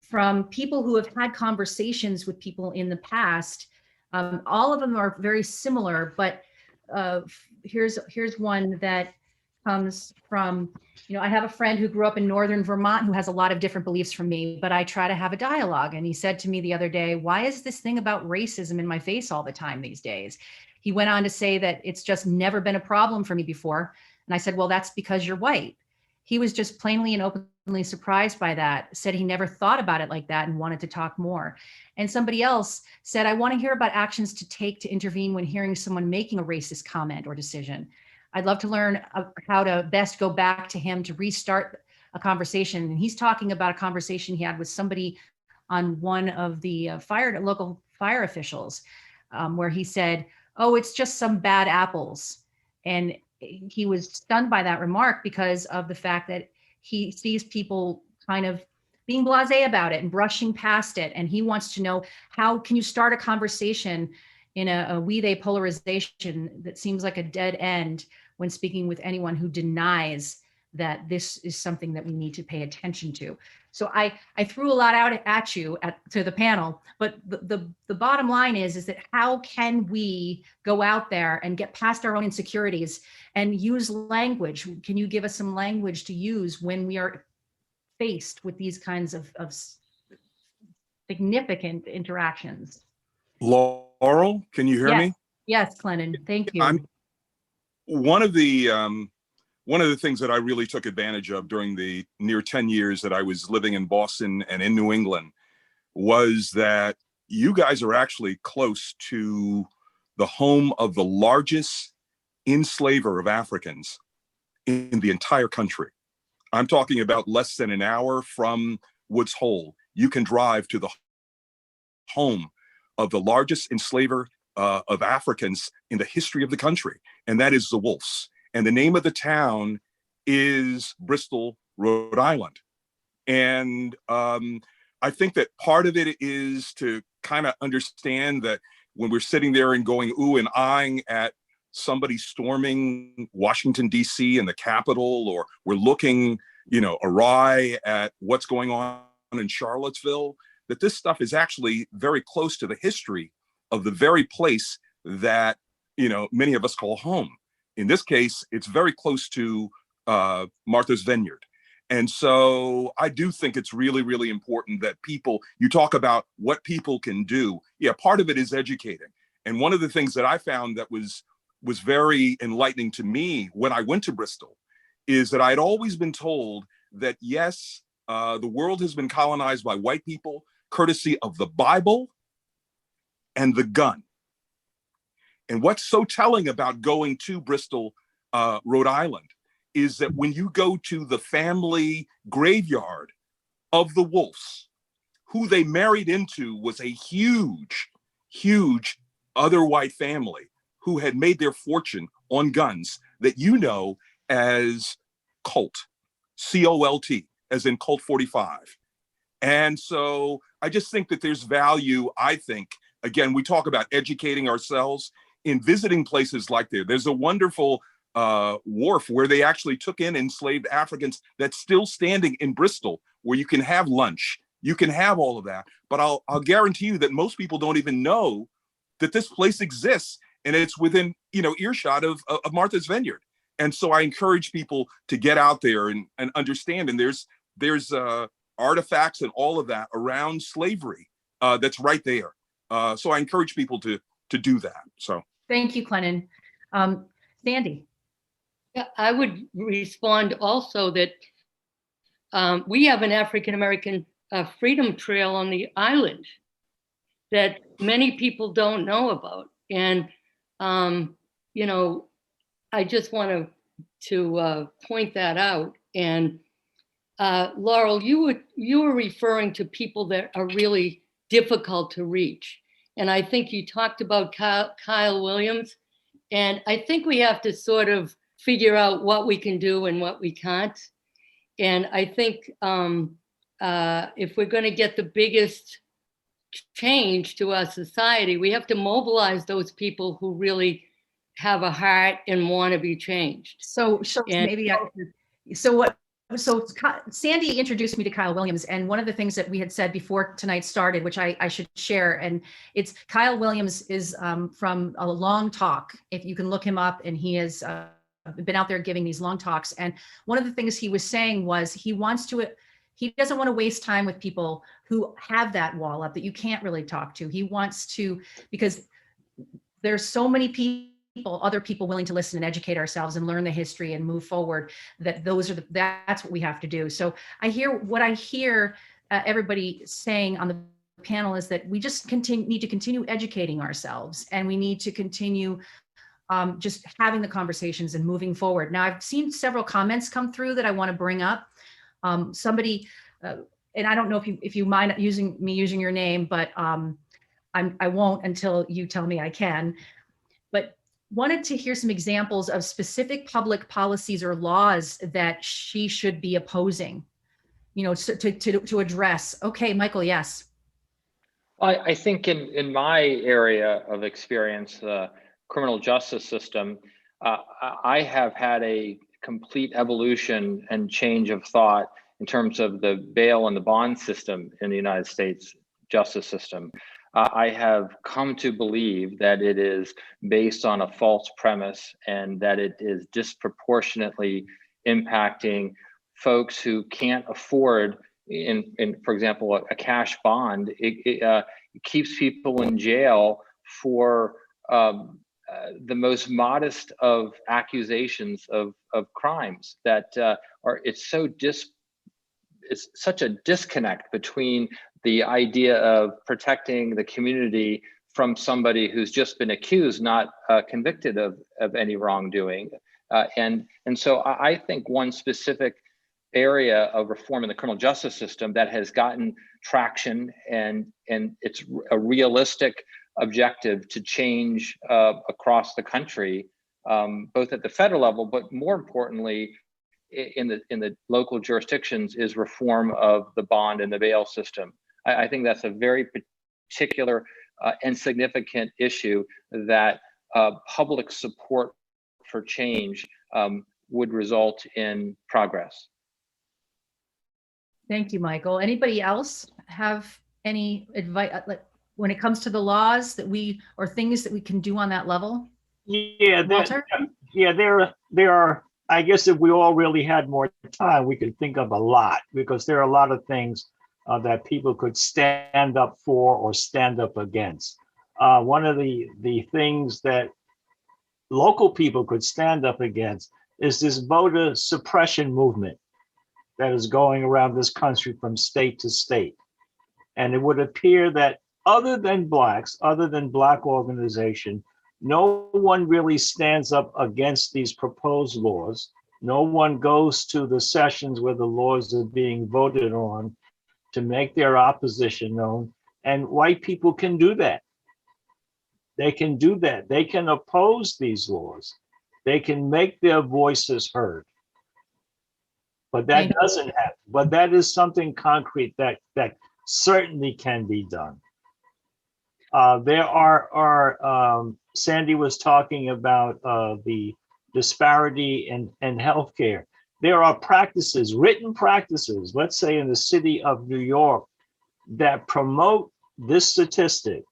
Speaker 1: from people who have had conversations with people in the past. All of them are very similar, but here's one that comes from, I have a friend who grew up in northern Vermont who has a lot of different beliefs from me, but I try to have a dialogue. And he said to me the other day, why is this thing about racism in my face all the time these days? He went on to say that it's just never been a problem for me before. And I said, well, that's because you're white. He was just plainly and openly surprised by that, said he never thought about it like that and wanted to talk more. And somebody else said, I want to hear about actions to take to intervene when hearing someone making a racist comment or decision. I'd love to learn how to best go back to him to restart a conversation. And he's talking about a conversation he had with somebody on one of the local fire officials, where he said, oh, it's just some bad apples. And he was stunned by that remark because of the fact that he sees people kind of being blasé about it and brushing past it. And he wants to know, how can you start a conversation in a we-they polarization that seems like a dead end when speaking with anyone who denies that this is something that we need to pay attention to. So I threw a lot out at you, to the panel, but the bottom line is that how can we go out there and get past our own insecurities and use language? Can you give us some language to use when we are faced with these kinds of significant interactions?
Speaker 4: Laurel, can you hear me?
Speaker 1: Yes, Glennon, thank you.
Speaker 4: One of the things that I really took advantage of during the near 10 years that I was living in Boston and in New England was that you guys are actually close to the home of the largest enslaver of Africans in the entire country. I'm talking about less than an hour from Woods Hole. You can drive to the home of the largest enslaver of Africans in the history of the country, and that is the Wolves. And the name of the town is Bristol, Rhode Island. And I think that part of it is to kind of understand that when we're sitting there and going ooh and eyeing at somebody storming Washington, D.C. and the Capitol, or we're looking, awry at what's going on in Charlottesville, that this stuff is actually very close to the history of the very place that, many of us call home. In this case, it's very close to Martha's Vineyard. And so I do think it's really, really important that you talk about what people can do. Yeah, part of it is educating. And one of the things that I found that was very enlightening to me when I went to Bristol is that I'd always been told that, yes, the world has been colonized by white people, courtesy of the Bible and the gun. And what's so telling about going to Bristol, Rhode Island, is that when you go to the family graveyard of the Wolves, who they married into was a huge, huge other white family who had made their fortune on guns that as Colt, C-O-L-T, as in Colt 45. And so I just think that there's value, again, we talk about educating ourselves in visiting places like there's a wonderful wharf where they actually took in enslaved Africans that's still standing in Bristol, where you can have lunch, you can have all of that. But I'll guarantee you that most people don't even know that this place exists, and it's within earshot of Martha's Vineyard. And so I encourage people to get out there and understand. And there's artifacts and all of that around slavery that's right there. So I encourage people to do that. So
Speaker 1: thank you, Glennon. Sandy.
Speaker 6: Yeah, I would respond also that we have an African-American freedom trail on the island that many people don't know about. And, I just want to point that out. And Laurel, you were referring to people that are really difficult to reach. And I think you talked about Kyle Williams. And I think we have to sort of figure out what we can do and what we can't. And I think if we're going to get the biggest change to our society, we have to mobilize those people who really have a heart and want to be changed.
Speaker 1: So
Speaker 6: And-
Speaker 1: maybe so Sandy introduced me to Kyle Williams, and one of the things that we had said before tonight started, which I should share, and it's Kyle Williams is from a long talk. If you can look him up, and he has been out there giving these long talks. And one of the things he was saying was he doesn't want to waste time with people who have that wall up that you can't really talk to. He wants to, because there's so many other people willing to listen and educate ourselves and learn the history and move forward, that's what we have to do. So I hear everybody saying on the panel is that we just need to continue educating ourselves, and we need to continue just having the conversations and moving forward. Now, I've seen several comments come through that I want to bring up. Somebody, and I don't know if you mind using your name, but I won't until you tell me I can. But wanted to hear some examples of specific public policies or laws that she should be opposing, to address. Okay, Michael, yes.
Speaker 5: I think in my area of experience, the criminal justice system, I have had a complete evolution and change of thought in terms of the bail and the bond system in the United States justice system. I have come to believe that it is based on a false premise, and that it is disproportionately impacting folks who can't afford, for example, a cash bond. It keeps people in jail for the most modest of accusations of crimes that it's such a disconnect between the idea of protecting the community from somebody who's just been accused, not convicted of any wrongdoing. And so I think one specific area of reform in the criminal justice system that has gotten traction, and it's a realistic objective to change across the country, both at the federal level, but more importantly, in the local jurisdictions, is reform of the bond and the bail system. I think that's a very particular and significant issue that public support for change would result in progress.
Speaker 1: Thank you, Michael. Anybody else have any advice when it comes to the laws or things that we can do on that level?
Speaker 3: Yeah,
Speaker 1: Walter?
Speaker 3: there are. I guess if we all really had more time, we could think of a lot, because there are a lot of things that people could stand up for or stand up against. One of the things that local people could stand up against is this voter suppression movement that is going around this country from state to state. And it would appear that other than Blacks, other than Black organization, no one really stands up against these proposed laws. No one goes to the sessions where the laws are being voted on to make their opposition known. And white people can do that. They can do that. They can oppose these laws. They can make their voices heard. But that doesn't happen. But that is something concrete that certainly can be done. There are Sandy was talking about the disparity in healthcare. There are practices, written practices, let's say in the city of New York, that promote this statistic.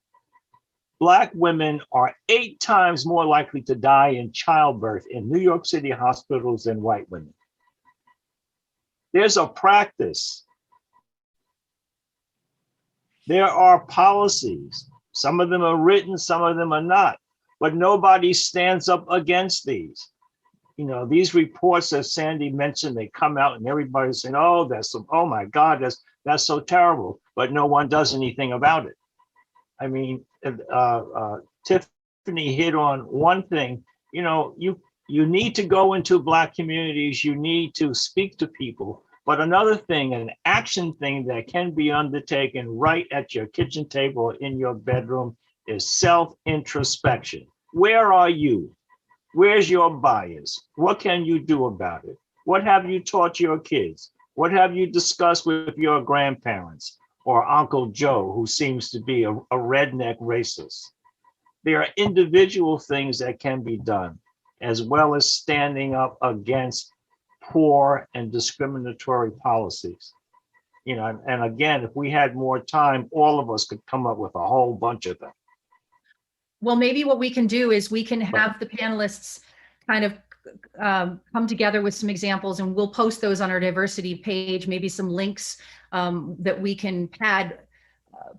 Speaker 3: Black women are 8 times more likely to die in childbirth in New York City hospitals than white women. There's a practice. There are policies. Some of them are written, some of them are not, but nobody stands up against these. You know, these reports that Sandy mentioned, they come out and everybody's saying, oh, oh my God, that's so terrible, but no one does anything about it. I mean, Tiffany hit on one thing. You know, you need to go into Black communities, you need to speak to people. But another thing, an action thing that can be undertaken right at your kitchen table or in your bedroom is self-introspection. Where are you? Where's your bias? What can you do about it? What have you taught your kids? What have you discussed with your grandparents? or Uncle Joe, who seems to be a redneck racist. There are individual things that can be done, as well as standing up against poor and discriminatory policies. You know, and again, if we had more time, all of us could come up with a whole bunch of them.
Speaker 1: Well, maybe what we can do is we can have the panelists kind of come together with some examples, and we'll post those on our diversity page, maybe some links that we can pad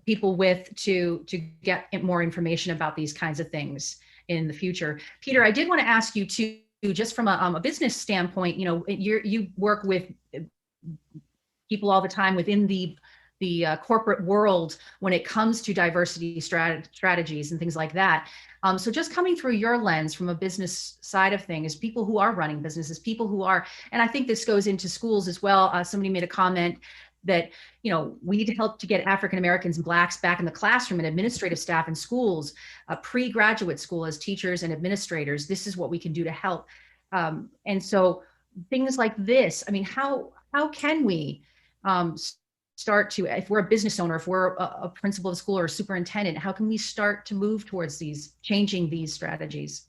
Speaker 1: people with to get more information about these kinds of things in the future. Peter, I did want to ask you too, just from a business standpoint, you know, you work with people all the time within the corporate world when it comes to diversity strategies and things like that. So just coming through your lens from a business side of things, people who are running businesses, people who are, and I think this goes into schools as well. Somebody made a comment that, you know, we need to help to get African Americans and Blacks back in the classroom and administrative staff in schools, pre-graduate school as teachers and administrators. This is what we can do to help. And so things like this, I mean, how can we start to, if we're a business owner, if we're a principal of school or a superintendent, how can we start to move towards changing these strategies?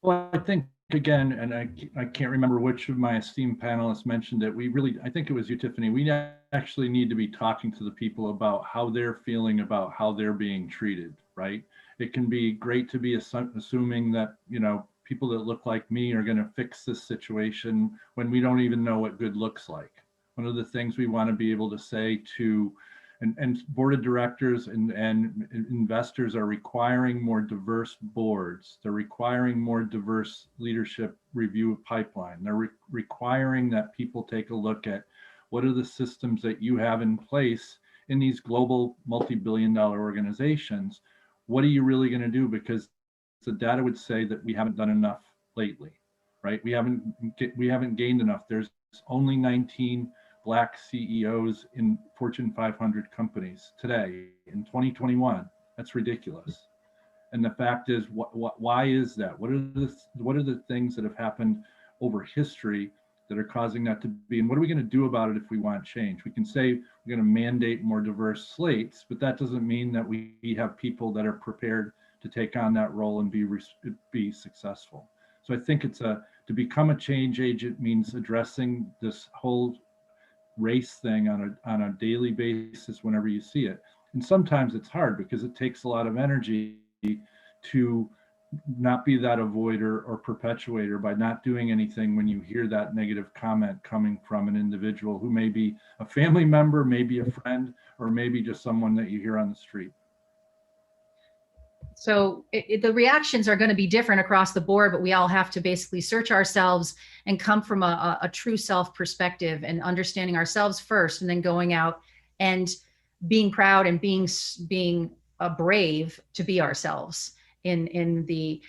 Speaker 2: Well, I think again, and I can't remember which of my esteemed panelists mentioned it. We really, I think it was you, Tiffany, we actually need to be talking to the people about how they're feeling about how they're being treated, right? It can be great to be assuming that, you know, people that look like me are going to fix this situation when we don't even know what good looks like. One of the things we want to be able to say to, and board of directors and investors are requiring more diverse boards. They're requiring more diverse leadership review pipeline. They're requiring that people take a look at what are the systems that you have in place in these global multi-billion-dollar organizations. What are you really going to do? Because the data would say that we haven't done enough lately, right? We haven't gained enough. There's only 19 Black CEOs in Fortune 500 companies today in 2021. That's ridiculous. And the fact is, why is that? What are the things that have happened over history that are causing that to be? And what are we going to do about it if we want change? We can say we're going to mandate more diverse slates, but that doesn't mean that we have people that are prepared to take on that role and be successful. So I think to become a change agent means addressing this whole race thing on a daily basis whenever you see it. And sometimes it's hard because it takes a lot of energy to not be that avoider or perpetuator by not doing anything when you hear that negative comment coming from an individual who may be a family member, maybe a friend, or maybe just someone that you hear on the street.
Speaker 1: So the reactions are going to be different across the board, but we all have to basically search ourselves and come from a true self perspective and understanding ourselves first, and then going out and being proud and being brave to be ourselves to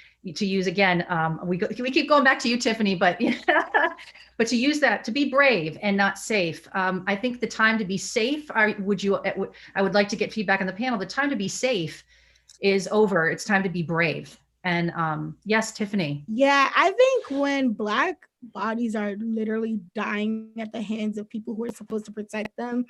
Speaker 1: use again, we keep going back to you, Tiffany, but but to use that, to be brave and not safe. I think the time to be safe, I would like to get feedback on the panel. The time to be safe is over. It's time to be brave. And yes, Tiffany.
Speaker 7: Yeah, I think when Black bodies are literally dying at the hands of people who are supposed to protect them,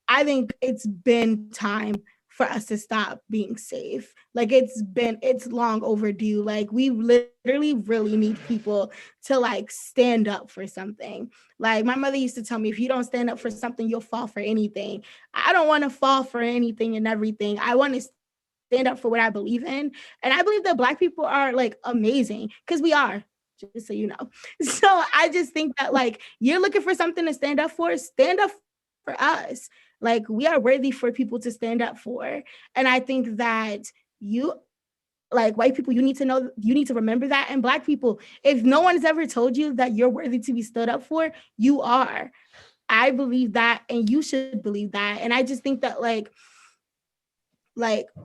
Speaker 7: I think it's been time for us to stop being safe. Like it's long overdue. Like we literally really need people to like stand up for something. Like my mother used to tell me, if you don't stand up for something, you'll fall for anything. I don't want to fall for anything and everything. I want to stand up for what I believe in. And I believe that Black people are like amazing, because we are, just so you know. So I just think that like, you're looking for something to stand up for us. Like we are worthy for people to stand up for. And I think that like white people, you need to remember that. And Black people, if no one's ever told you that you're worthy to be stood up for, you are. I believe that, and you should believe that. And I just think that like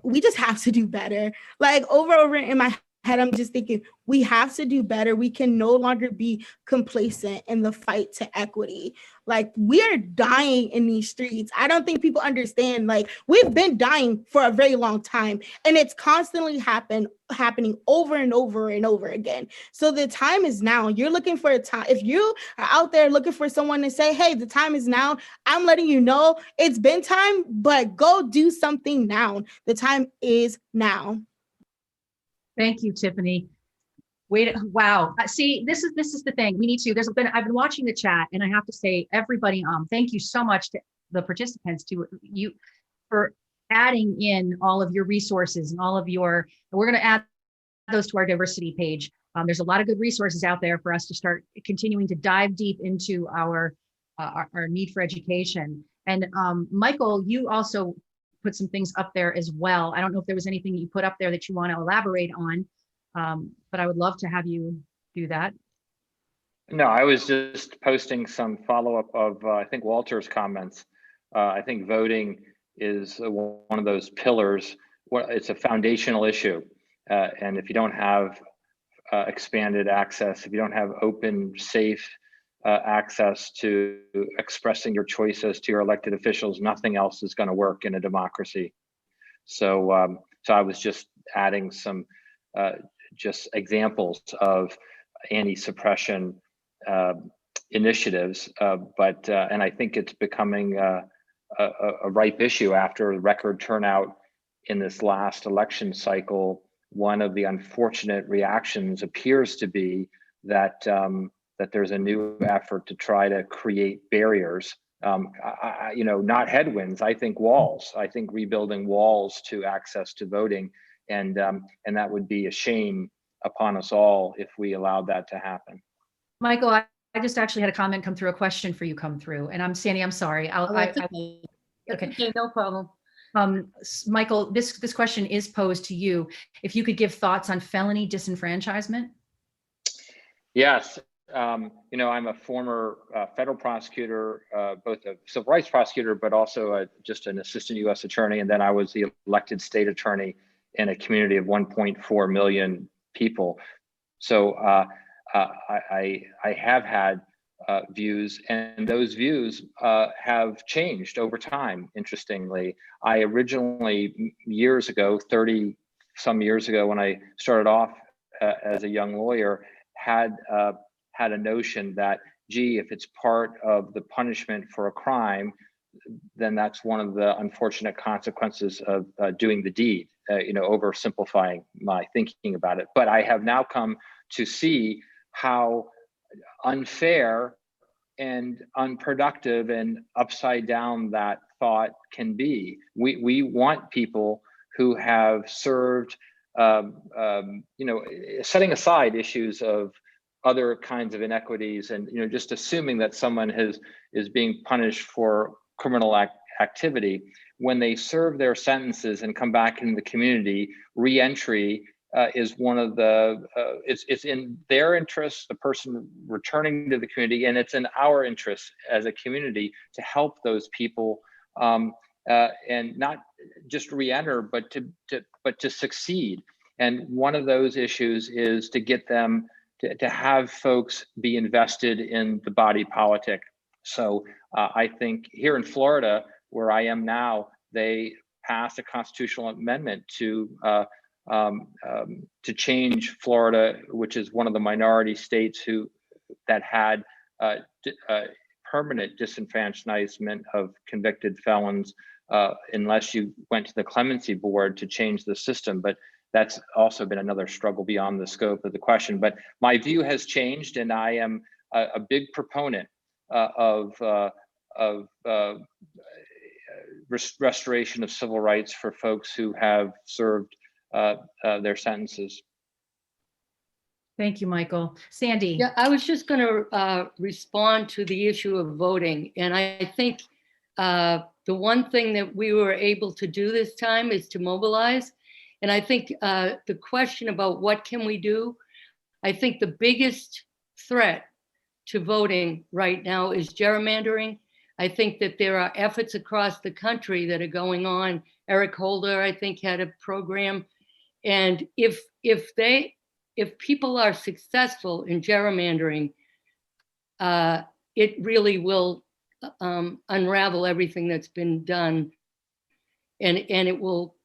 Speaker 7: we just have to do better. Like over in my head, I'm just thinking we have to do better. We can no longer be complacent in the fight to equity. Like, we are dying in these streets. I don't think people understand, like, we've been dying for a very long time, and it's constantly happening over and over and over again. So the time is now. You're looking for a time. If you are out there looking for someone to say, hey, the time is now, I'm letting you know it's been time, but go do something now. The time is now.
Speaker 1: Thank you, Tiffany. Wait, wow. See, this is the thing. We need to, I've been watching the chat, and I have to say, everybody, thank you so much to the participants, to you, for adding in all of your resources and all of your, we're going to add those to our diversity page. There's a lot of good resources out there for us to start continuing to dive deep into our need for education. And Michael, you also put some things up there as well. I don't know if there was anything you put up there that you want to elaborate on, but I would love to have you do that.
Speaker 5: No, I was just posting some follow-up of, I think, Walter's comments. I think voting is one of those pillars. It's a foundational issue. And if you don't have expanded access, if you don't have open, safe access to expressing your choices to your elected officials, nothing else is going to work in a democracy. So, so I was just adding some just examples of anti-suppression initiatives, and I think it's becoming a ripe issue after record turnout in this last election cycle. One of the unfortunate reactions appears to be that that there's a new effort to try to create barriers, you know, not headwinds. I think walls. I think rebuilding walls to access to voting, and that would be a shame upon us all if we allowed that to happen.
Speaker 1: Michael, I just actually had a comment come through, a question for you come through, and I'm Sandy. I'm sorry.
Speaker 6: Okay, no problem.
Speaker 1: Michael, this question is posed to you. If you could give thoughts on felony disenfranchisement.
Speaker 5: Yes, you know, I'm a former federal prosecutor, both a civil rights prosecutor, but also just an assistant U.S. attorney, and then I was the elected state attorney in a community of 1.4 million people. So I have had views, and those views have changed over time. Interestingly, I originally, years ago, 30 some years ago, when I started off as a young lawyer, had a notion that, gee, if it's part of the punishment for a crime, then that's one of the unfortunate consequences of doing the deed. You know, oversimplifying my thinking about it. But I have now come to see how unfair and unproductive and upside down that thought can be. We want people who have served, you know, setting aside issues of other kinds of inequities, and, you know, just assuming that someone is being punished for criminal activity. When they serve their sentences and come back into the community, re-entry is one of the, it's in their interest, the person returning to the community, and it's in our interest as a community to help those people, and not just re-enter, but to succeed. And one of those issues is to get them to have folks be invested in the body politic. So I think here in Florida, where I am now, they passed a constitutional amendment to change Florida, which is one of the minority states that had permanent disenfranchisement of convicted felons, unless you went to the clemency board to change the system. But that's also been another struggle beyond the scope of the question. But my view has changed, and I am a big proponent of restoration of civil rights for folks who have served their sentences.
Speaker 1: Thank you, Michael. Sandy.
Speaker 6: Yeah, I was just going to respond to the issue of voting. And I think the one thing that we were able to do this time is to mobilize. And I think the question about what can we do, I think the biggest threat to voting right now is gerrymandering. I think that there are efforts across the country that are going on. Eric Holder, I think, had a program, And if people are successful in gerrymandering, it really will unravel everything that's been done, and it will.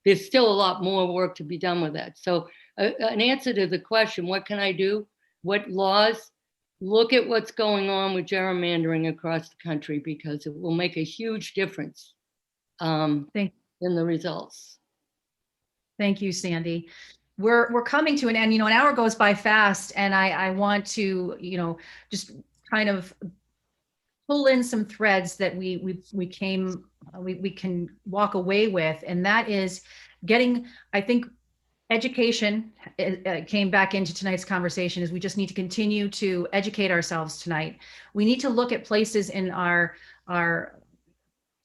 Speaker 6: There's still a lot more work to be done with that. So, an answer to the question, what can I do? What laws? Look at what's going on with gerrymandering across the country, because it will make a huge difference in the results.
Speaker 1: Thank you, Sandy. We're coming to an end. An hour goes by fast, and I want to, just kind of pull in some threads that we can walk away with, and that is getting, I think, education came back into tonight's conversation. Is we just need to continue to educate ourselves tonight. We need to look at places in our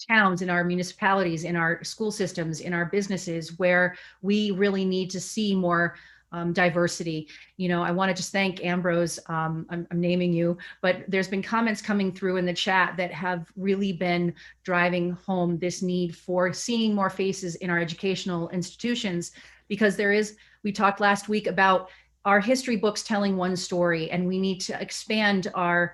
Speaker 1: towns, in our municipalities, in our school systems, in our businesses, where we really need to see more diversity. I want to just thank Ambrose. I'm naming you, but there's been comments coming through in the chat that have really been driving home this need for seeing more faces in our educational institutions, because we talked last week about our history books telling one story, and we need to expand our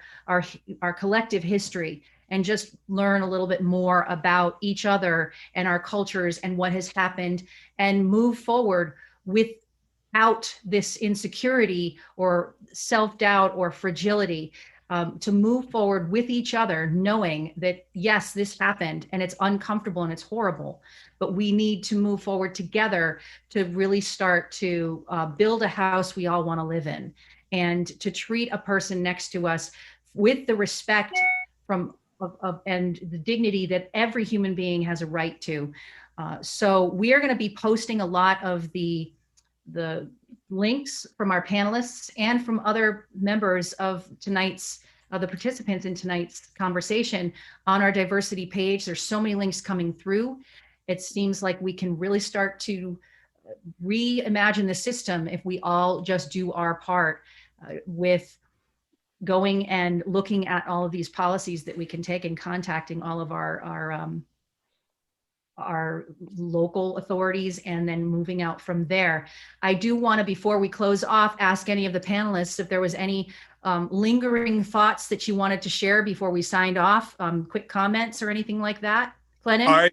Speaker 1: collective history and just learn a little bit more about each other and our cultures and what has happened, and move forward without this insecurity or self-doubt or fragility, to move forward with each other, knowing that, yes, this happened and it's uncomfortable and it's horrible, but we need to move forward together to really start to build a house we all want to live in, and to treat a person next to us with the respect and the dignity that every human being has a right to. So we are going to be posting a lot of the links from our panelists and from other members of the participants in tonight's conversation on our diversity page. There's so many links coming through. It seems like we can really start to reimagine the system if we all just do our part with going and looking at all of these policies that we can take, and contacting all of our local authorities, and then moving out from there. I do want to, before we close off, ask any of the panelists if there was any lingering thoughts that you wanted to share before we signed off, quick comments or anything like that. Glennon?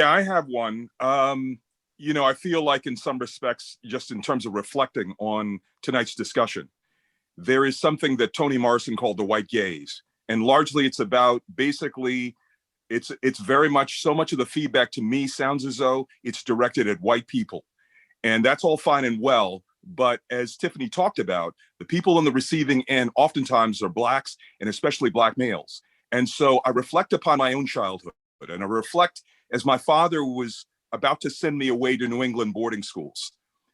Speaker 4: I have one. I feel like in some respects, just in terms of reflecting on tonight's discussion, there is something that Toni Morrison called the white gaze. And largely it's about, basically, it's very much, so much of the feedback to me sounds as though it's directed at white people. And that's all fine and well. But as Tiffany talked about, the people on the receiving end oftentimes are Blacks, and especially Black males. And so I reflect upon my own childhood, and I reflect as my father was about to send me away to New England boarding schools.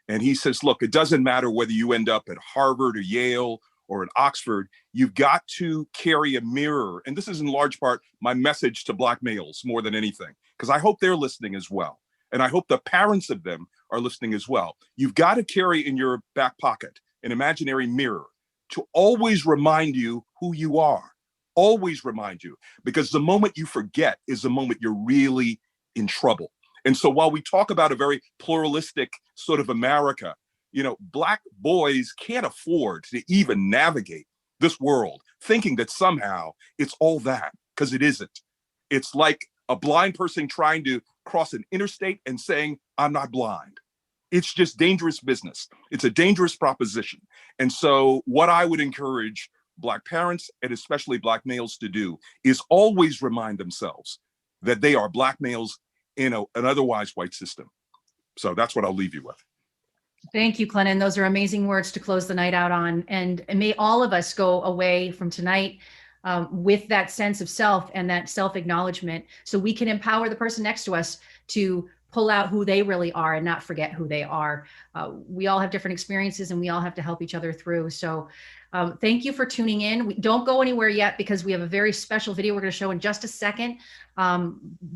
Speaker 4: And he says, look, it doesn't matter whether you end up at Harvard or Yale or at Oxford, you've got to carry a mirror. And this is in large part my message to Black males more than anything, because I hope they're listening as well. And I hope the parents of them are listening as well. You've got to carry in your back pocket an imaginary mirror to always remind you who you are. Always remind you, because the moment you forget is the moment you're really in trouble. And so while we talk about a very pluralistic sort of America, Black boys can't afford to even navigate this world thinking that somehow it's all that, because it isn't. It's like a blind person trying to cross an interstate and saying, I'm not blind. It's just dangerous business. It's a dangerous proposition. And so what I would encourage Black parents, and especially Black males, to do is always remind themselves that they are Black males in an otherwise white system. So that's what I'll leave you with.
Speaker 1: Thank you, Glennon. Those are amazing words to close the night out on. And may all of us go away from tonight with that sense of self and that self-acknowledgement, so we can empower the person next to us to pull out who they really are and not forget who they are. We all have different experiences, and we all have to help each other through. So thank you for tuning in. Don't go anywhere yet, because we have a very special video we're going to show in just a second.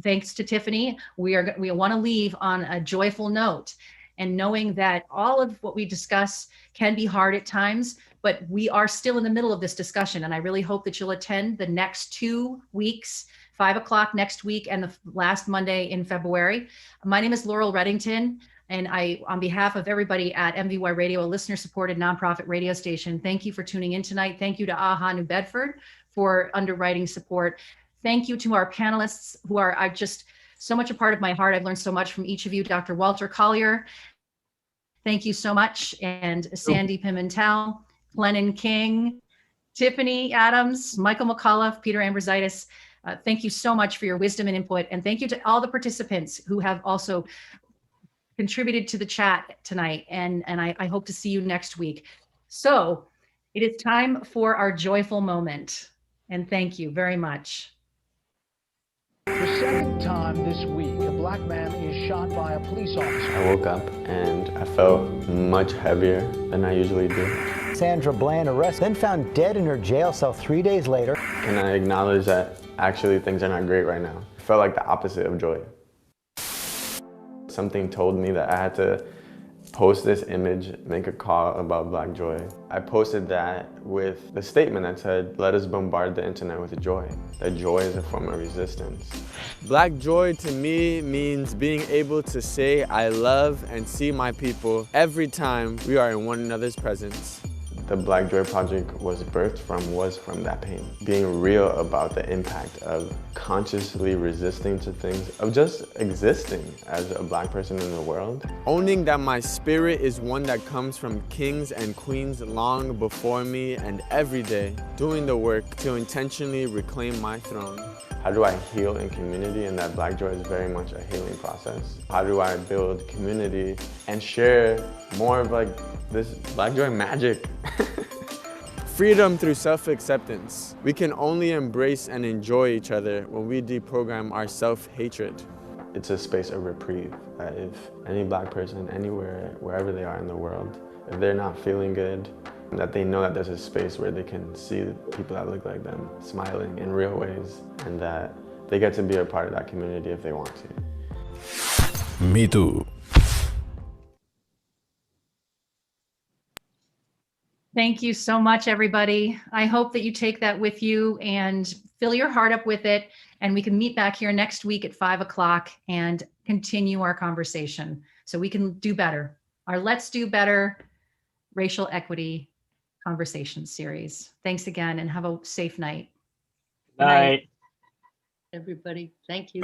Speaker 1: Thanks to Tiffany. We want to leave on a joyful note, and knowing that all of what we discuss can be hard at times, but we are still in the middle of this discussion. And I really hope that you'll attend the next 2 weeks, 5 o'clock next week and the last Monday in February. My name is Laurel Redington. And on behalf of everybody at MVY Radio, a listener-supported nonprofit radio station, thank you for tuning in tonight. Thank you to AHA New Bedford for underwriting support. Thank you to our panelists who are just so much a part of my heart. I've learned so much from each of you. Dr. Walter Collier, thank you so much. And Sandy Pimentel, Glennon King, Tiffany Adams, Michael McCullough, Peter Ambrositis. Thank you so much for your wisdom and input. And thank you to all the participants who have also contributed to the chat tonight. And I hope to see you next week. So it is time for our joyful moment. And thank you very much.
Speaker 8: For the second time this week, a black man is shot by a police officer.
Speaker 9: I woke up and I felt much heavier than I usually do.
Speaker 10: Sandra Bland arrested, then found dead in her jail cell 3 days later.
Speaker 9: And I acknowledge that actually things are not great right now. I felt like the opposite of joy. Something told me that I had to post this image, make a call about Black joy. I posted that with the statement that said, let us bombard the internet with joy. That joy is a form of resistance.
Speaker 11: Black joy to me means being able to say I love and see my people every time we are in one another's presence.
Speaker 9: The Black Joy Project was from that pain. Being real about the impact of consciously resisting to things, of just existing as a Black person in the world.
Speaker 11: Owning that my spirit is one that comes from kings and queens long before me, and every day doing the work to intentionally reclaim my throne.
Speaker 9: How do I heal in community? And that Black joy is very much a healing process. How do I build community and share more of like this Black joy magic?
Speaker 11: Freedom through self-acceptance. We can only embrace and enjoy each other when we deprogram our self-hatred.
Speaker 9: It's a space of reprieve. If any Black person, anywhere, wherever they are in the world, if they're not feeling good, that they know that there's a space where they can see people that look like them smiling in real ways, and that they get to be a part of that community if they want to.
Speaker 12: Me too.
Speaker 1: Thank you so much, everybody. I hope that you take that with you and fill your heart up with it. And we can meet back here next week at 5 o'clock and continue our conversation so we can do better. Our Let's Do Better Racial Equity Conversation series. Thanks again and have a safe night.
Speaker 3: Night.
Speaker 6: Everybody, thank you.